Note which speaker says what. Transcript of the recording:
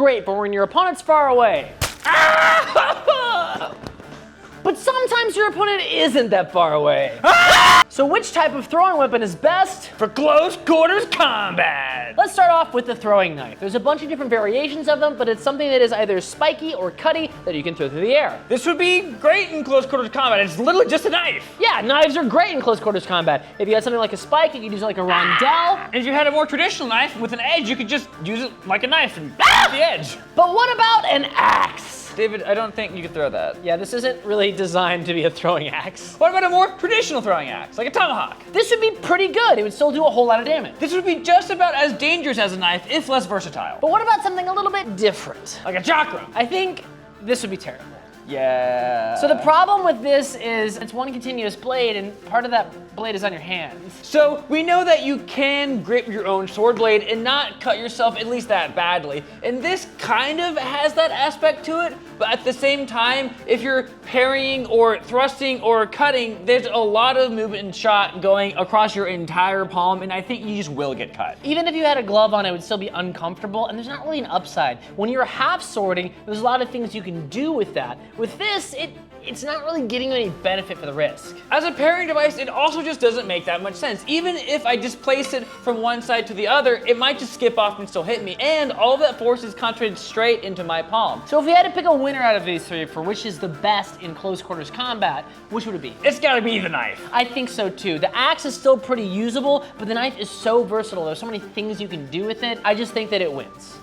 Speaker 1: great for when your opponent's far away. But sometimes your opponent isn't that far away. So which type of throwing weapon is best
Speaker 2: For close quarters combat.
Speaker 1: Let's start off with the throwing knife. There's a bunch of different variations of them, but it's something that is either spiky or cutty that you can throw through the air.
Speaker 2: This would be great in close quarters combat. It's literally just a knife.
Speaker 1: Yeah, knives are great in close quarters combat. If you had something like a spike, you could use it like a rondelle.
Speaker 2: And if you had a more traditional knife with an edge, you could just use it like a knife and use the edge.
Speaker 1: But what about an axe?
Speaker 2: David, I don't think you could throw that.
Speaker 1: Yeah, this isn't really designed to be a throwing axe.
Speaker 2: What about a more traditional throwing axe, like a tomahawk?
Speaker 1: This would be pretty good. It would still do a whole lot of damage.
Speaker 2: This would be just about as dangerous as a knife, if less versatile.
Speaker 1: But what about something a little bit different?
Speaker 2: Like a chakra.
Speaker 1: I think this would be terrible.
Speaker 2: Yeah.
Speaker 1: So the problem with this is it's one continuous blade, and part of that blade is on your hands.
Speaker 2: So we know that you can grip your own sword blade and not cut yourself at least that badly. And this kind of has that aspect to it, but at the same time, if you're parrying or thrusting or cutting, there's a lot of movement and shot going across your entire palm, and I think you just will get cut.
Speaker 1: Even if you had a glove on, it would still be uncomfortable, and there's not really an upside. When you're half swording, there's a lot of things you can do with that. With this, it's not really getting you any benefit for the risk.
Speaker 2: As a parrying device, it also just doesn't make that much sense. Even if I just place it from one side to the other, it might just skip off and still hit me, and all of that force is concentrated straight into my palm.
Speaker 1: So if we had to pick a winner out of these three for which is the best in close quarters combat, which would it be?
Speaker 2: It's gotta be the knife.
Speaker 1: I think so too. The axe is still pretty usable, but the knife is so versatile. There's so many things you can do with it. I just think that it wins.